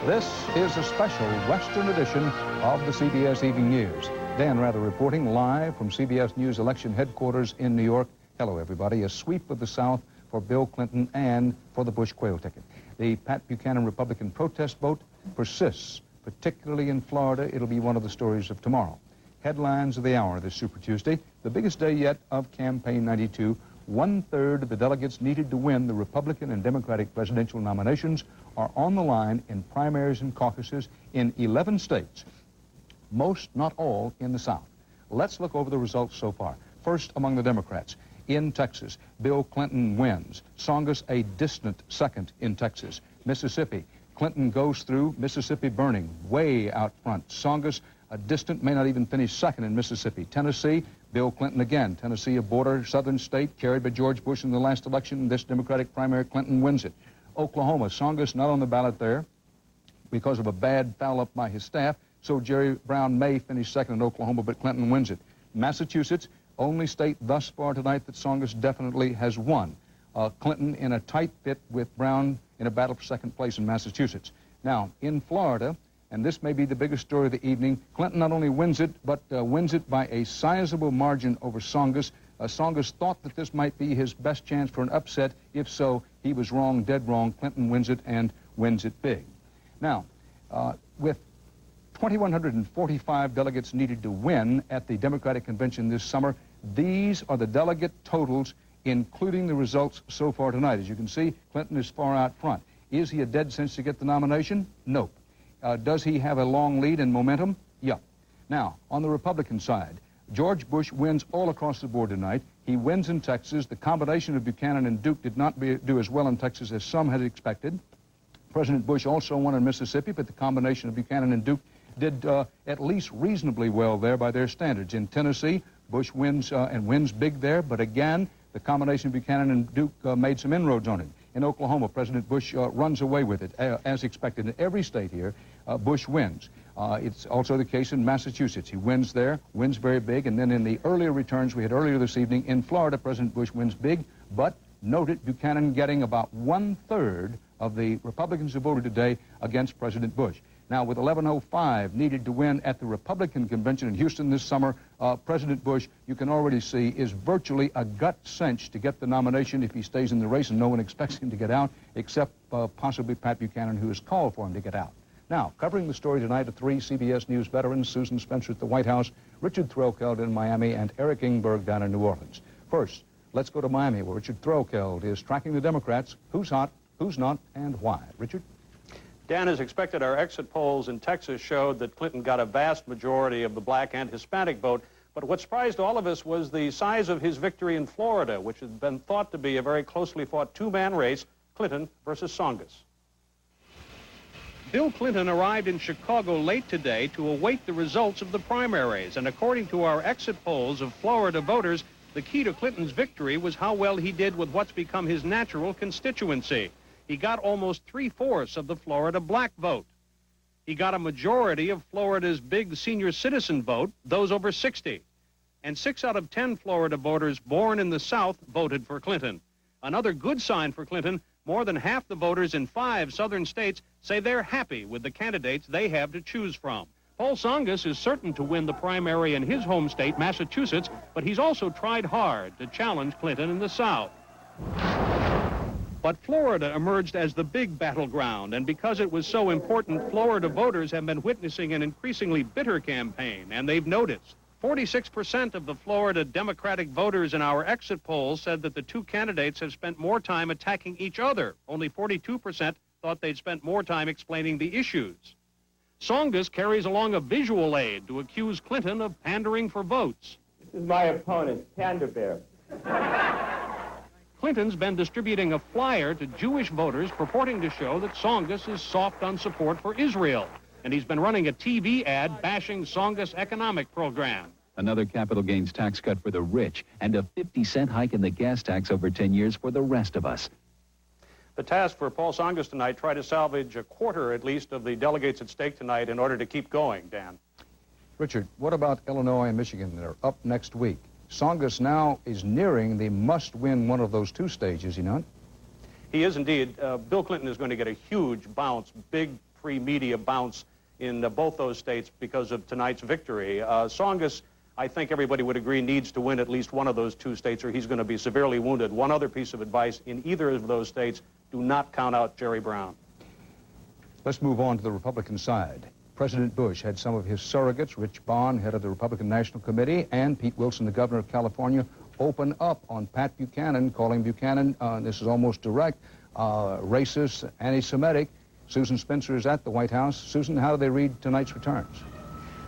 This is a special Western edition of the CBS Evening News. Dan Rather reporting live from CBS News election headquarters in New York. Hello, everybody. A sweep of the South for Bill Clinton and for the Bush Quayle ticket. The Pat Buchanan Republican protest vote persists, particularly in Florida. It'll be one of the stories of tomorrow. Headlines of the hour this Super Tuesday, the biggest day yet of Campaign 92. One-third of the delegates needed to win the Republican and Democratic presidential nominations are on the line in primaries and caucuses in 11 states, most, not all, in the South. Let's look over the results so far. First, among the Democrats. In Texas, Bill Clinton wins. Tsongas a distant second in Texas. Mississippi, Clinton goes through. Mississippi burning, way out front. Tsongas a distant, may not even finish second in Mississippi. Tennessee, Bill Clinton again. Tennessee, a border southern state carried by George Bush in the last election. In this Democratic primary, Clinton wins it. Oklahoma, Tsongas not on the ballot there because of a bad foul up by his staff. So Jerry Brown may finish second in Oklahoma, but Clinton wins it. Massachusetts, only state thus far tonight that Tsongas definitely has won. Clinton in a tight fit with Brown in a battle for second place in Massachusetts. Now, in Florida, and this may be the biggest story of the evening, Clinton not only wins it, but wins it by a sizable margin over Tsongas. Tsongas thought that this might be his best chance for an upset. If so, he was wrong, dead wrong. Clinton wins it and wins it big. Now, with 2,145 delegates needed to win at the Democratic convention this summer, these are the delegate totals, including the results so far tonight. As you can see, Clinton is far out front. Is he a dead cinch to get the nomination? Nope. Does he have a long lead and momentum? Yeah. Now, on the Republican side, George Bush wins all across the board tonight. He wins in Texas. The combination of Buchanan and Duke did not do as well in Texas as some had expected. President Bush also won in Mississippi, but the combination of Buchanan and Duke did at least reasonably well there by their standards. In Tennessee, Bush wins and wins big there, but again, the combination of Buchanan and Duke made some inroads on it. In Oklahoma, President Bush runs away with it, as expected. In every state here, Bush wins. It's also the case in Massachusetts. He wins there, wins very big, and then in the earlier returns we had earlier this evening, in Florida, President Bush wins big, but note it, Buchanan getting about one-third of the Republicans who voted today against President Bush. Now, with 1105 needed to win at the Republican convention in Houston this summer, President Bush, you can already see, is virtually a gut cinch to get the nomination if he stays in the race, and no one expects him to get out, except possibly Pat Buchanan, who has called for him to get out. Now, covering the story tonight are three CBS News veterans, Susan Spencer at the White House, Richard Threlkeld in Miami, and Eric Ingberg down in New Orleans. First, let's go to Miami, where Richard Threlkeld is tracking the Democrats. Who's hot, who's not, and why? Richard? Dan, as expected, our exit polls in Texas showed that Clinton got a vast majority of the black and Hispanic vote. But what surprised all of us was the size of his victory in Florida, which had been thought to be a very closely fought two-man race, Clinton versus Tsongas. Bill Clinton arrived in Chicago late today to await the results of the primaries. And according to our exit polls of Florida voters, the key to Clinton's victory was how well he did with what's become his natural constituency. He got almost 3/4 of the Florida black vote. He got a majority of Florida's big senior citizen vote, those over 60. And 6 out of 10 Florida voters born in the South voted for Clinton. Another good sign for Clinton, more than half the voters in 5 southern states say they're happy with the candidates they have to choose from. Paul Tsongas is certain to win the primary in his home state, Massachusetts, but he's also tried hard to challenge Clinton in the South. But Florida emerged as the big battleground, and because it was so important, Florida voters have been witnessing an increasingly bitter campaign, and they've noticed. 46% of the Florida Democratic voters in our exit polls said that the two candidates have spent more time attacking each other. Only 42% thought they'd spent more time explaining the issues. Tsongas carries along a visual aid to accuse Clinton of pandering for votes. This is my opponent, Panda Bear. Clinton's been distributing a flyer to Jewish voters purporting to show that Tsongas is soft on support for Israel. And he's been running a TV ad bashing Tsongas' economic program. Another capital gains tax cut for the rich and a 50-cent hike in the gas tax over 10 years for the rest of us. The task for Paul Tsongas tonight, try to salvage a quarter at least of the delegates at stake tonight in order to keep going, Dan. Richard, what about Illinois and Michigan that are up next week? Tsongas now is nearing the must-win one of those two stages, is he not? He is indeed. Bill Clinton is going to get a huge bounce, big free media bounce in both those states because of tonight's victory. Tsongas, I think everybody would agree, needs to win at least one of those two states or he's going to be severely wounded. One other piece of advice, in either of those states, do not count out Jerry Brown. Let's move on to the Republican side. President Bush had some of his surrogates, Rich Bond, head of the Republican National Committee, and Pete Wilson, the governor of California, open up on Pat Buchanan, calling Buchanan, this is almost direct, racist, anti-Semitic. Susan Spencer is at the White House. Susan, how do they read tonight's returns?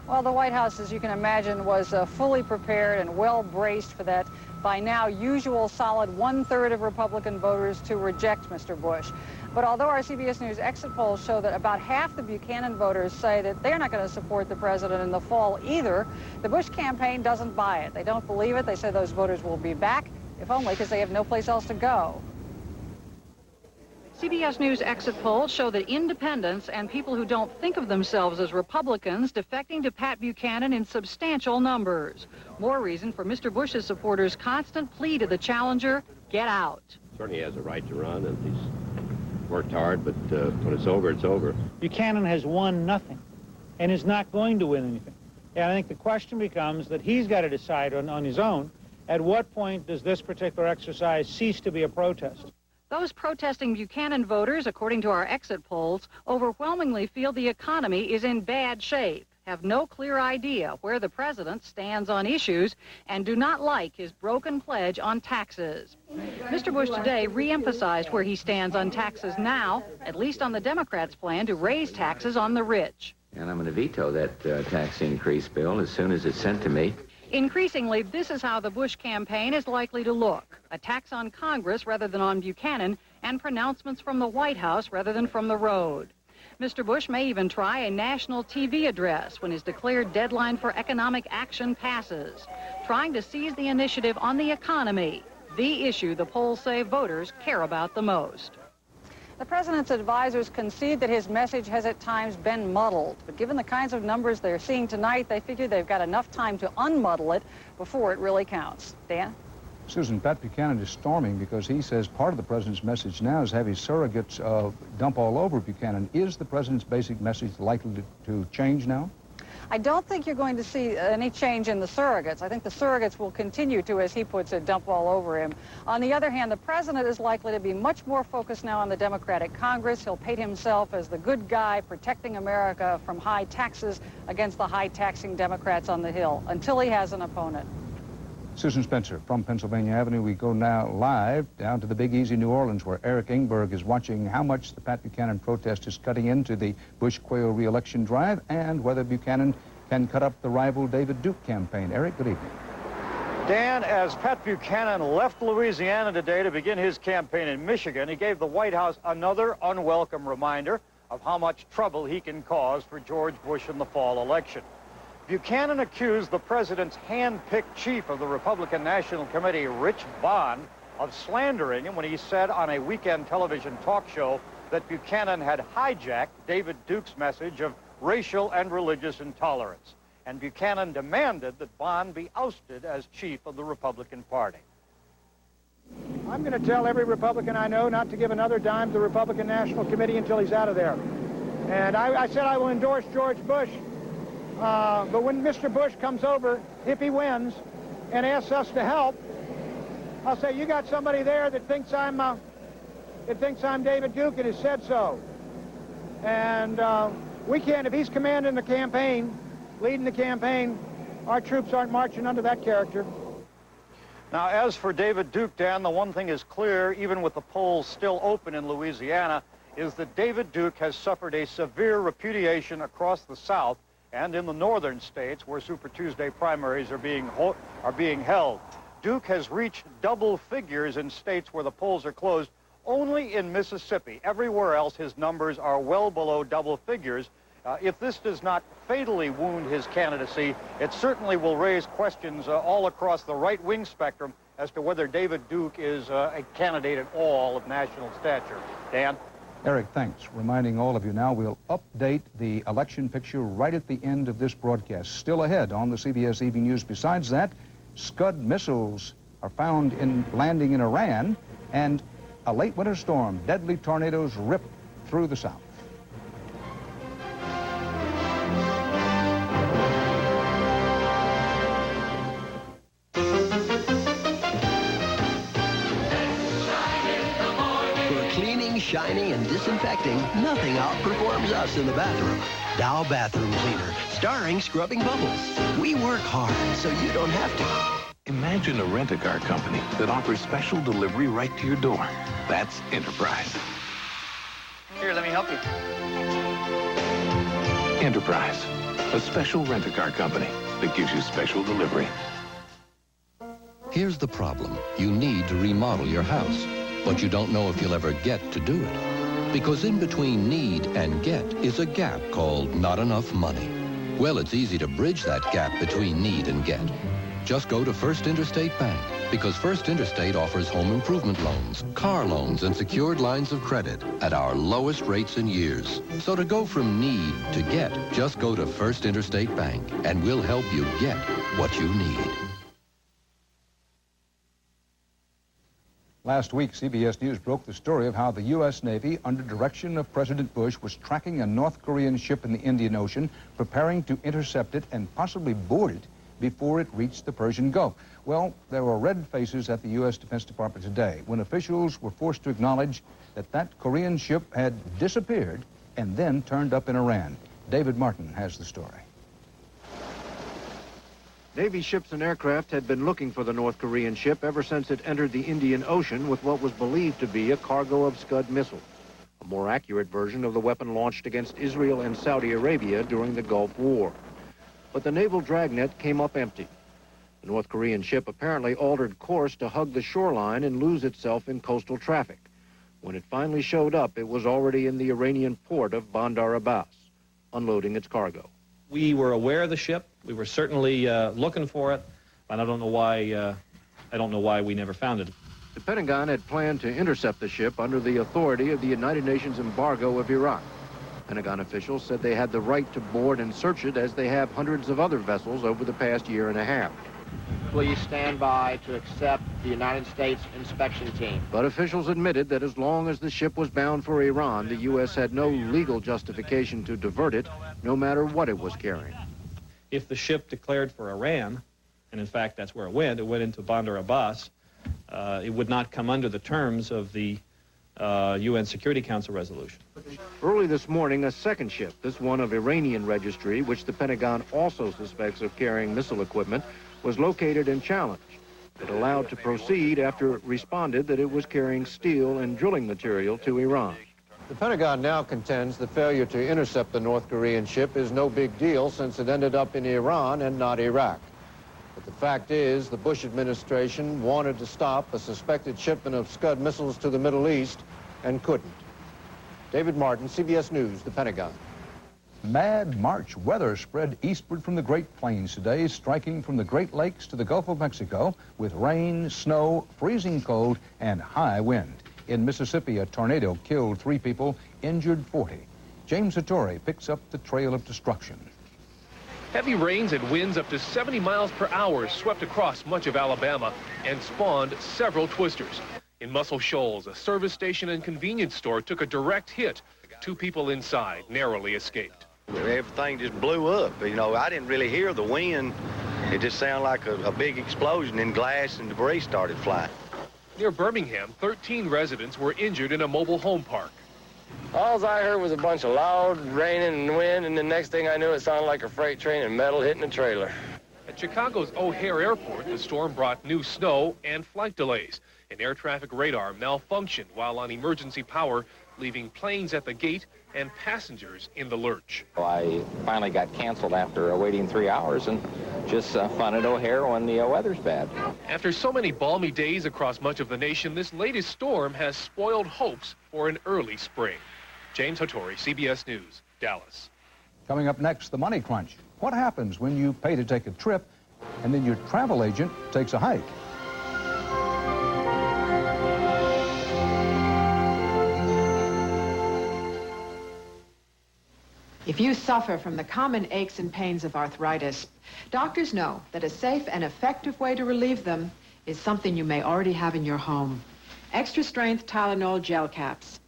Well, the White House, as you can imagine, was fully prepared and well braced for that by now usual solid 1/3 of Republican voters to reject Mr. Bush. But although our CBS News exit polls show that about half the Buchanan voters say that they're not going to support the president in the fall either, the Bush campaign doesn't buy it. They don't believe it. They say those voters will be back, if only because they have no place else to go. CBS News exit polls show that independents and people who don't think of themselves as Republicans defecting to Pat Buchanan in substantial numbers. More reason for Mr. Bush's supporters' constant plea to the challenger, get out. Certainly has a right to run, and he's worked hard, but when it's over, it's over. Buchanan has won nothing and is not going to win anything. And I think the question becomes that he's got to decide on his own, at what point does this particular exercise cease to be a protest? Those protesting Buchanan voters, according to our exit polls, overwhelmingly feel the economy is in bad shape, have no clear idea where the president stands on issues, and do not like his broken pledge on taxes. Mr. Bush today re-emphasized where he stands on taxes now, at least on the Democrats' plan to raise taxes on the rich. And I'm going to veto that tax increase bill as soon as it's sent to me. Increasingly, this is how the Bush campaign is likely to look. Attacks on Congress rather than on Buchanan, and pronouncements from the White House rather than from the road. Mr. Bush may even try a national TV address when his declared deadline for economic action passes, trying to seize the initiative on the economy, the issue the polls say voters care about the most. The president's advisors concede that his message has at times been muddled, but given the kinds of numbers they're seeing tonight, they figure they've got enough time to unmuddle it before it really counts. Dan? Susan, Pat Buchanan is storming because he says part of the president's message now is have his surrogates dump all over Buchanan. Is the president's basic message likely to change now? I don't think you're going to see any change in the surrogates. I think the surrogates will continue to, as he puts it, dump all over him. On the other hand, the president is likely to be much more focused now on the Democratic Congress. He'll paint himself as the good guy protecting America from high taxes against the high-taxing Democrats on the Hill until he has an opponent. Susan Spencer from Pennsylvania Avenue. We go now live down to the Big Easy, New Orleans, where Eric Ingberg is watching how much the Pat Buchanan protest is cutting into the Bush-Quayle re-election drive and whether Buchanan can cut up the rival David Duke campaign. Eric, good evening. Dan, as Pat Buchanan left Louisiana today to begin his campaign in Michigan, he gave the White House another unwelcome reminder of how much trouble he can cause for George Bush in the fall election. Buchanan accused the president's hand-picked chief of the Republican National Committee, Rich Bond, of slandering him when he said on a weekend television talk show that Buchanan had hijacked David Duke's message of racial and religious intolerance. And Buchanan demanded that Bond be ousted as chief of the Republican Party. I'm going to tell every Republican I know not to give another dime to the Republican National Committee until he's out of there. And I said I will endorse George Bush. But when Mr. Bush comes over, if he wins, and asks us to help, I'll say, you got somebody there that thinks I'm David Duke and has said so. And we can't, if he's commanding the campaign, leading the campaign, our troops aren't marching under that character. Now, as for David Duke, Dan, the one thing is clear, even with the polls still open in Louisiana, is that David Duke has suffered a severe repudiation across the South and in the northern states where Super Tuesday primaries are being held. Duke has reached double figures in states where the polls are closed, only in Mississippi. Everywhere else, his numbers are well below double figures. If this does not fatally wound his candidacy, it certainly will raise questions all across the right-wing spectrum as to whether David Duke is a candidate at all of national stature. Dan? Eric, thanks. Reminding all of you now, we'll update the election picture right at the end of this broadcast. Still ahead on the CBS Evening News. Besides that, Scud missiles are found landing in Iran, and a late winter storm. Deadly tornadoes rip through the South. shining and disinfecting, nothing outperforms us in the bathroom. Dow Bathroom Cleaner, starring Scrubbing Bubbles. We work hard so you don't have to. Imagine a rent-a-car company that offers special delivery right to your door. That's Enterprise. Here, let me help you. Enterprise, a special rent-a-car company that gives you special delivery. Here's the problem. You need to remodel your house, but you don't know if you'll ever get to do it. Because in between need and get is a gap called not enough money. Well, it's easy to bridge that gap between need and get. Just go to First Interstate Bank, because First Interstate offers home improvement loans, car loans, and secured lines of credit at our lowest rates in years. So to go from need to get, just go to First Interstate Bank, and we'll help you get what you need. Last week, CBS News broke the story of how the U.S. Navy, under direction of President Bush, was tracking a North Korean ship in the Indian Ocean, preparing to intercept it and possibly board it before it reached the Persian Gulf. Well, there were red faces at the U.S. Defense Department today when officials were forced to acknowledge that that Korean ship had disappeared and then turned up in Iran. David Martin has the story. Navy ships and aircraft had been looking for the North Korean ship ever since it entered the Indian Ocean with what was believed to be a cargo of Scud missiles, a more accurate version of the weapon launched against Israel and Saudi Arabia during the Gulf War. But the naval dragnet came up empty. The North Korean ship apparently altered course to hug the shoreline and lose itself in coastal traffic. When it finally showed up, it was already in the Iranian port of Bandar Abbas, unloading its cargo. We were aware of the ship. We were certainly looking for it, and I don't know why we never found it. The Pentagon had planned to intercept the ship under the authority of the United Nations embargo of Iraq. Pentagon officials said they had the right to board and search it, as they have hundreds of other vessels over the past year and a half. Please stand by to accept the United States inspection team. But officials admitted that as long as the ship was bound for Iran, the U.S. had no legal justification to divert it, no matter what it was carrying. If the ship declared for Iran, and in fact that's where it went into Bandar Abbas, it would not come under the terms of the UN Security Council resolution. Early this morning, a second ship, this one of Iranian registry, which the Pentagon also suspects of carrying missile equipment, was located and challenged. It allowed to proceed after it responded that it was carrying steel and drilling material to Iran. The Pentagon now contends the failure to intercept the North Korean ship is no big deal, since it ended up in Iran and not Iraq. But the fact is, the Bush administration wanted to stop a suspected shipment of Scud missiles to the Middle East and couldn't. David Martin, CBS News, the Pentagon. Mad March weather spread eastward from the Great Plains today, striking from the Great Lakes to the Gulf of Mexico with rain, snow, freezing cold, and high wind. In Mississippi, a tornado killed 3 people, injured 40. James Hattori picks up the trail of destruction. Heavy rains and winds up to 70 miles per hour swept across much of Alabama and spawned several twisters. In Muscle Shoals, a service station and convenience store took a direct hit. 2 people inside narrowly escaped. Everything just blew up. You know, I didn't really hear the wind. It just sounded like a big explosion, and glass and debris started flying. Near Birmingham, 13 residents were injured in a mobile home park. All I heard was a bunch of loud raining and wind, and the next thing I knew, it sounded like a freight train and metal hitting a trailer. At Chicago's O'Hare Airport, the storm brought new snow and flight delays. An air traffic radar malfunctioned while on emergency power, leaving planes at the gate and passengers in the lurch. I finally got canceled after waiting 3 hours, and just fun at O'Hare when the weather's bad. After so many balmy days across much of the nation, this latest storm has spoiled hopes for an early spring. James Hattori, CBS News, Dallas. Coming up next, the money crunch. What happens when you pay to take a trip and then your travel agent takes a hike? If you suffer from the common aches and pains of arthritis, doctors know that a safe and effective way to relieve them is something you may already have in your home. Extra strength Tylenol gel caps.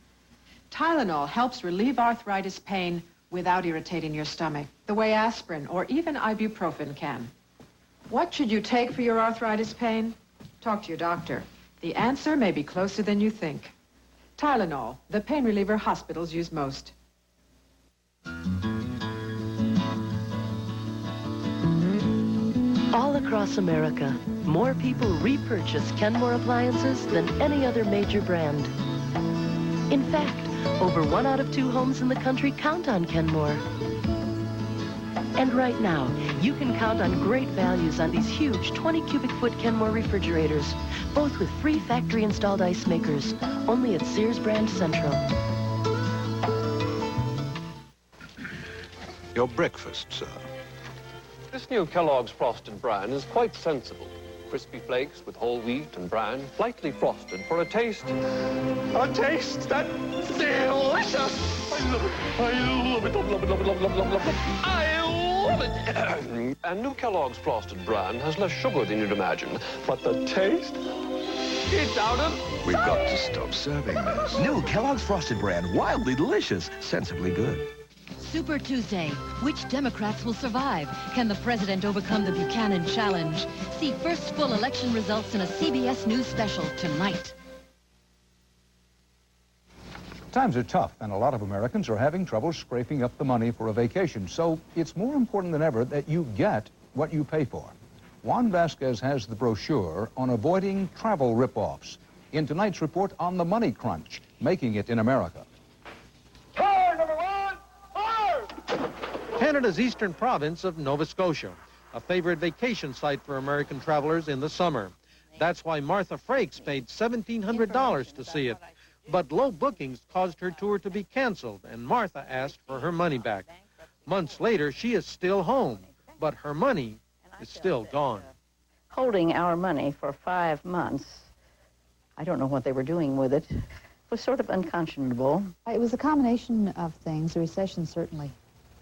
Tylenol helps relieve arthritis pain without irritating your stomach, the way aspirin or even ibuprofen can. What should you take for your arthritis pain? Talk to your doctor. The answer may be closer than you think. Tylenol, the pain reliever hospitals use most. All across America, more people repurchase Kenmore appliances than any other major brand. In fact, over 1 out of 2 homes in the country count on Kenmore. And right now, you can count on great values on these huge 20 cubic foot Kenmore refrigerators, both with free factory installed ice makers, only at Sears Brand Central. Your breakfast, sir. This new Kellogg's Frosted Bran is quite sensible. Crispy flakes with whole wheat and bran, lightly frosted for a taste that's delicious. I love it. I love it. Love it, love it, love it, love it, love it, love it. I love it. And new Kellogg's Frosted Bran has less sugar than you'd imagine, but the taste, it's out of... We've got to stop serving this. New Kellogg's Frosted Bran, wildly delicious, sensibly good. Super Tuesday. Which Democrats will survive? Can the president overcome the Buchanan challenge? See first full election results in a CBS News special tonight. Times are tough, and a lot of Americans are having trouble scraping up the money for a vacation. So it's more important than ever that you get what you pay for. Juan Vasquez has the brochure on avoiding travel rip-offs in tonight's report on the money crunch, making it in America. Canada's eastern province of Nova Scotia, a favorite vacation site for American travelers in the summer. That's why Martha Frakes paid $1,700 to see it. But low bookings caused her tour to be canceled, and Martha asked for her money back. Months later, she is still home, but her money is still gone. Holding our money for 5 months, I don't know what they were doing with it, was sort of unconscionable. It was a combination of things. The recession certainly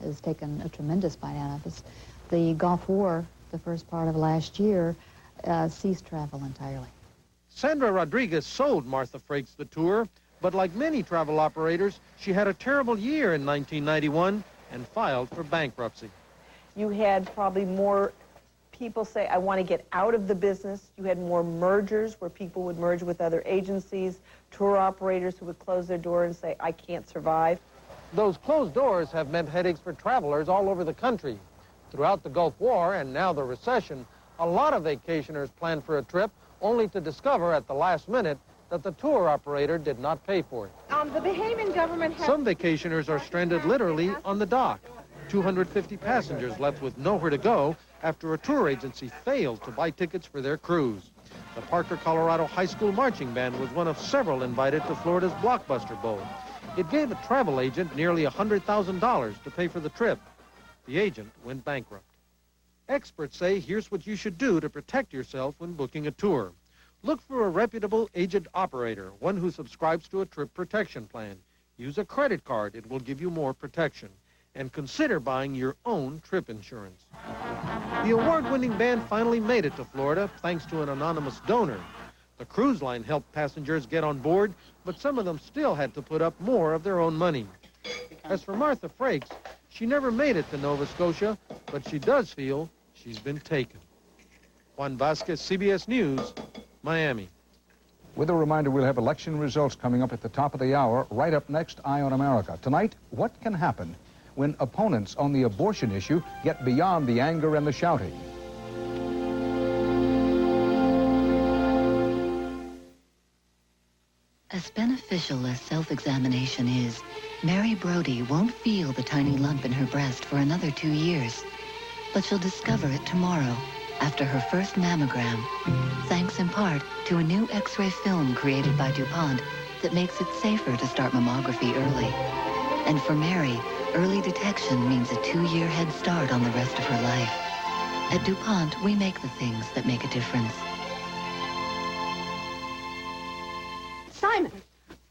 has taken a tremendous bite out of us. The Gulf War, the first part of last year, ceased travel entirely. Sandra Rodriguez sold Martha Frakes the tour, but like many travel operators, she had a terrible year in 1991 and filed for bankruptcy. You had probably more people say, I want to get out of the business. You had more mergers where people would merge with other agencies, tour operators who would close their door and say, I can't survive. Those closed doors have meant headaches for travelers all over the country. Throughout the Gulf War and now the recession, a lot of vacationers planned for a trip only to discover at the last minute that the tour operator did not pay for it. The Bahamian government has... Some vacationers are stranded literally on the dock. 250 passengers left with nowhere to go after a tour agency failed to buy tickets for their cruise. The Parker, Colorado High School Marching Band was one of several invited to Florida's Blockbuster Bowl. It gave a travel agent nearly $100,000 to pay for the trip. The agent went bankrupt. Experts say here's what you should do to protect yourself when booking a tour. Look for a reputable agent operator, one who subscribes to a trip protection plan. Use a credit card. It will give you more protection. And consider buying your own trip insurance. The award-winning band finally made it to Florida thanks to an anonymous donor. The cruise line helped passengers get on board, but some of them still had to put up more of their own money. As for Martha Frakes, she never made it to Nova Scotia, but she does feel she's been taken. Juan Vasquez, CBS News, Miami. With a reminder, we'll have election results coming up at the top of the hour. Right up next, Eye on America. Tonight, what can happen when opponents on the abortion issue get beyond the anger and the shouting? As beneficial as self-examination is, Mary Brody won't feel the tiny lump in her breast for another 2 years. But she'll discover it tomorrow, after her first mammogram, thanks in part to a new X-ray film created by DuPont that makes it safer to start mammography early. And for Mary, early detection means a 2-year head start on the rest of her life. At DuPont, we make the things that make a difference. Simon,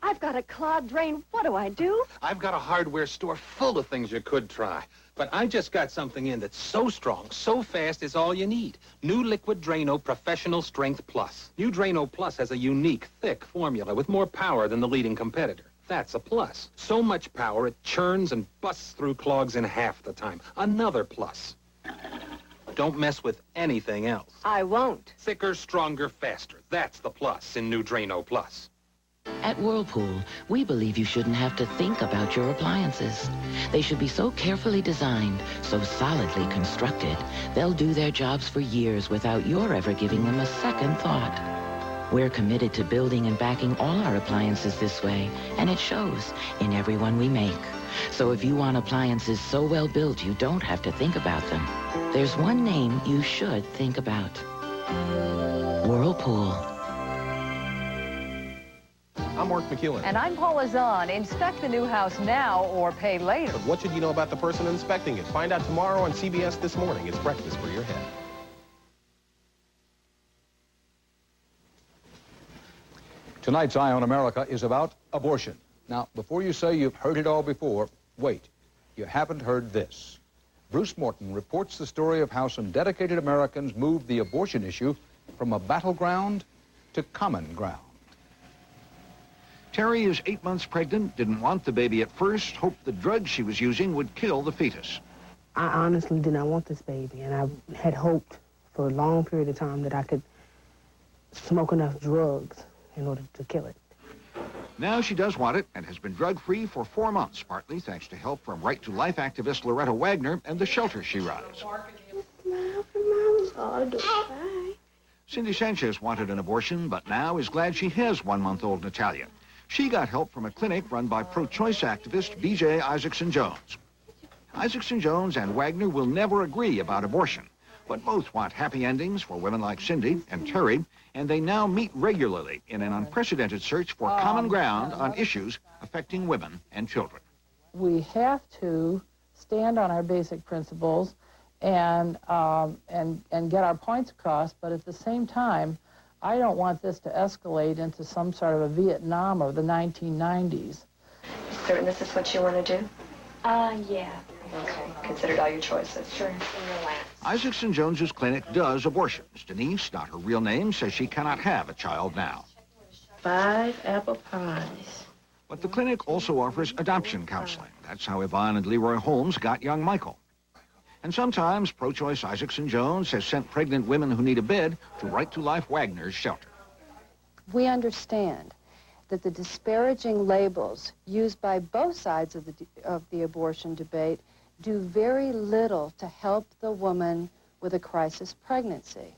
I've got a clogged drain. What do I do? I've got a hardware store full of things you could try. But I just got something in that's so strong, so fast, is all you need. New Liquid Drano Professional Strength Plus. New Drano Plus has a unique, thick formula with more power than the leading competitor. That's a plus. So much power, it churns and busts through clogs in half the time. Another plus. Don't mess with anything else. I won't. Thicker, stronger, faster. That's the plus in New Drano Plus. At Whirlpool, we believe you shouldn't have to think about your appliances. They should be so carefully designed, so solidly constructed, they'll do their jobs for years without your ever giving them a second thought. We're committed to building and backing all our appliances this way, and it shows in every one we make. So if you want appliances so well built you don't have to think about them, there's one name you should think about. Whirlpool. I'm Mark McEwen. And I'm Paula Zahn. Inspect the new house now or pay later. But what should you know about the person inspecting it? Find out tomorrow on CBS This Morning. It's breakfast for your head. Tonight's Eye on America is about abortion. Now, before you say you've heard it all before, wait. You haven't heard this. Bruce Morton reports the story of how some dedicated Americans moved the abortion issue from a battleground to common ground. Terry is 8 months pregnant, didn't want the baby at first, hoped the drug she was using would kill the fetus. I honestly did not want this baby, and I had hoped for a long period of time that I could smoke enough drugs in order to kill it. Now she does want it and has been drug-free for 4 months, partly thanks to help from Right to Life activist Loretta Wagner and the shelter she runs. Cindy Sanchez wanted an abortion, but now is glad she has 1-month-old Natalia. She got help from a clinic run by pro-choice activist B.J. Isaacson-Jones. Isaacson-Jones and Wagner will never agree about abortion, but both want happy endings for women like Cindy and Terry, and they now meet regularly in an unprecedented search for common ground on issues affecting women and children. We have to stand on our basic principles and get our points across, but at the same time, I don't want this to escalate into some sort of a Vietnam of the 1990s. Certain this is what you want to do? Yeah. Okay. Considered all your choices. Sure. And relax. Isaacson-Jones's clinic does abortions. Denise, not her real name, says she cannot have a child now. 5 apple pies. But the clinic also offers adoption counseling. That's how Yvonne and Leroy Holmes got young Michael. And sometimes pro-choice Isaacson-Jones has sent pregnant women who need a bed to Right to Life Wagner's shelter. We understand that the disparaging labels used by both sides of the abortion debate do very little to help the woman with a crisis pregnancy.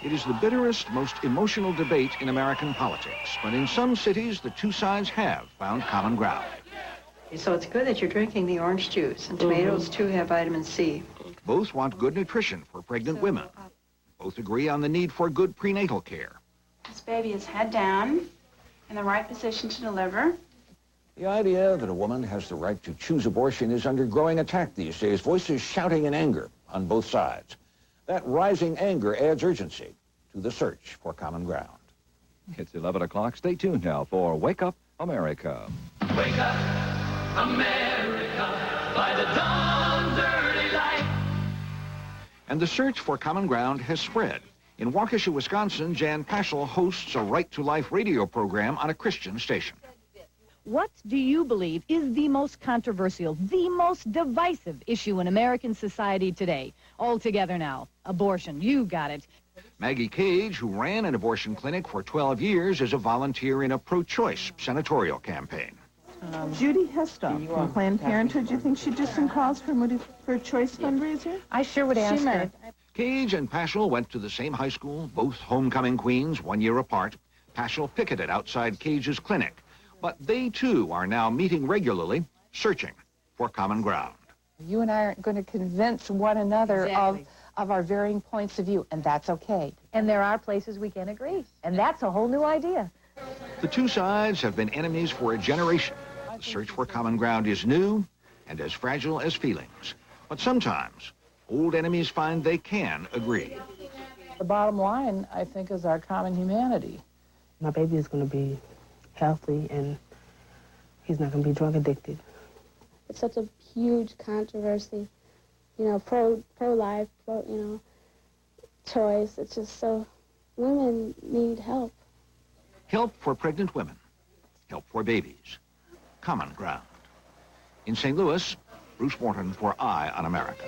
It is the bitterest, most emotional debate in American politics, but in some cities, the two sides have found common ground. So it's good that you're drinking the orange juice, and tomatoes, too, have vitamin C. Both want good nutrition for pregnant women. Both agree on the need for good prenatal care. This baby is head down, in the right position to deliver. The idea that a woman has the right to choose abortion is under growing attack these days, voices shouting in anger on both sides. That rising anger adds urgency to the search for common ground. It's 11 o'clock. Stay tuned now for Wake Up America. Wake up, America, by the dawn's early light. And the search for common ground has spread. In Waukesha, Wisconsin, Jan Paschal hosts a Right to Life radio program on a Christian station. What do you believe is the most controversial, the most divisive issue in American society today? All together now. Abortion. You got it. Maggie Cage, who ran an abortion clinic for 12 years, is a volunteer in a pro-choice senatorial campaign. Judy Hestoff from Planned Parenthood. Do you think she'd do some calls for choice fundraiser? I sure would ask her. Cage and Paschal went to the same high school, both homecoming queens, 1 year apart. Paschal picketed outside Cage's clinic. But they, too, are now meeting regularly, searching for common ground. You and I aren't going to convince one another of our varying points of view, and that's okay. And there are places we can agree, and that's a whole new idea. The two sides have been enemies for a generation. The search for common ground is new and as fragile as feelings. But sometimes, old enemies find they can agree. The bottom line, I think, is our common humanity. My baby is going to be healthy, and he's not going to be drug addicted. It's such a huge controversy, you know, pro-life, choice. It's just so, women need help. Help for pregnant women. Help for babies. Common ground. In St. Louis, Bruce Morton for Eye on America.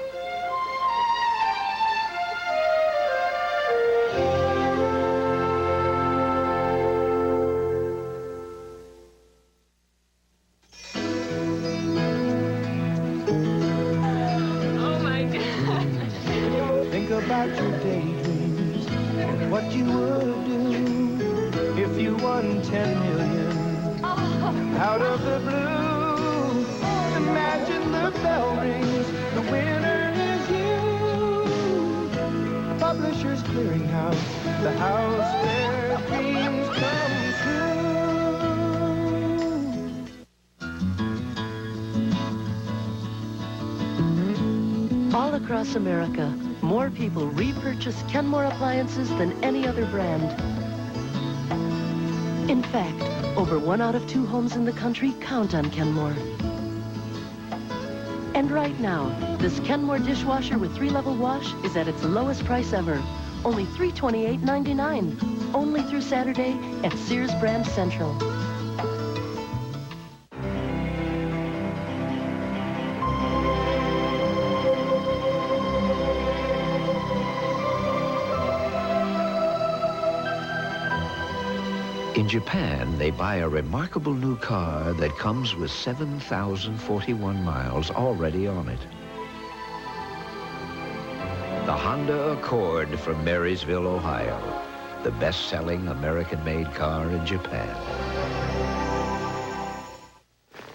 10 million. Out of the blue, imagine the bell rings, the winner is you. Publishers Clearinghouse, the house where dreams come true. All across America, more people repurchase Kenmore appliances than any other brand. In fact, over 1 out of 2 homes in the country count on Kenmore. And right now, this Kenmore dishwasher with 3-level wash is at its lowest price ever. Only $328.99. Only through Saturday at Sears Brand Central. In Japan, they buy a remarkable new car that comes with 7,041 miles already on it. The Honda Accord from Marysville, Ohio, the best-selling American-made car in Japan.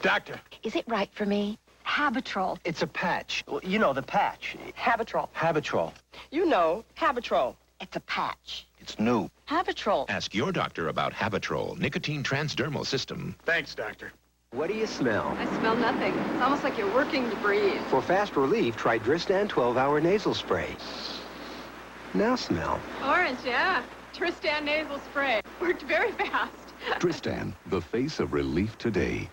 Doctor. Is it right for me? Habitrol. It's a patch. Well, you know, the patch. Habitrol. Habitrol. You know, Habitrol. It's a patch. It's new. Habitrol. Ask your doctor about Habitrol, nicotine transdermal system. Thanks, doctor. What do you smell? I smell nothing. It's almost like you're working to breathe. For fast relief, try Dristan 12-hour nasal spray. Now smell. Orange, yeah. Tristan nasal spray. Worked very fast. Tristan, the face of relief today.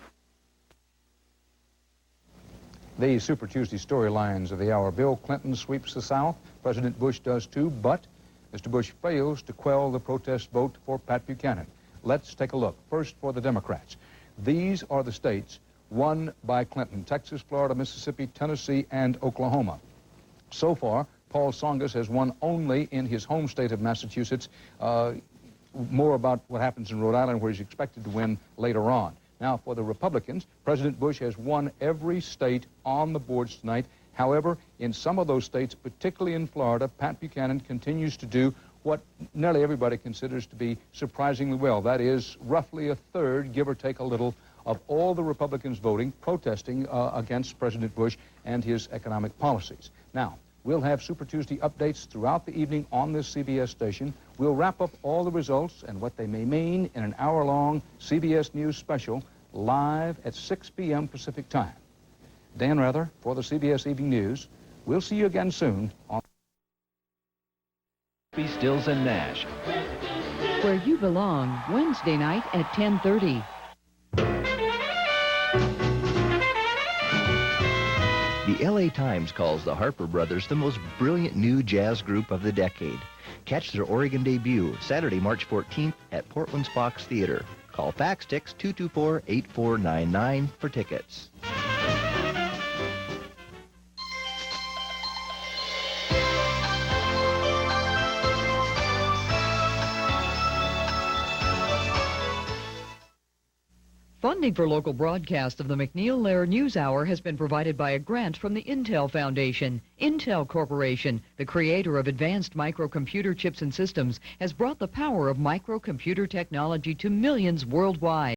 The Super Tuesday storylines of the hour. Bill Clinton sweeps the South. President Bush does too, but Mr. Bush fails to quell the protest vote for Pat Buchanan. Let's take a look. First, for the Democrats. These are the states won by Clinton: Texas, Florida, Mississippi, Tennessee, and Oklahoma. So far, Paul Tsongas has won only in his home state of Massachusetts. More about what happens in Rhode Island, where he's expected to win later on. Now, for the Republicans, President Bush has won every state on the boards tonight. However, in some of those states, particularly in Florida, Pat Buchanan continues to do what nearly everybody considers to be surprisingly well. That is, roughly a third, give or take a little, of all the Republicans voting, protesting against President Bush and his economic policies. Now, we'll have Super Tuesday updates throughout the evening on this CBS station. We'll wrap up all the results and what they may mean in an hour-long CBS News special live at 6 p.m. Pacific time. Dan Rather for the CBS Evening News. We'll see you again soon on Stills and Nash. Where you belong, Wednesday night at 10:30. The LA Times calls the Harper Brothers the most brilliant new jazz group of the decade. Catch their Oregon debut Saturday, March 14th at Portland's Fox Theater. Call Fax Tix 224-8499 for tickets. Funding for local broadcast of the McNeil-Lehrer News Hour has been provided by a grant from the Intel Foundation. Intel Corporation, the creator of advanced microcomputer chips and systems, has brought the power of microcomputer technology to millions worldwide.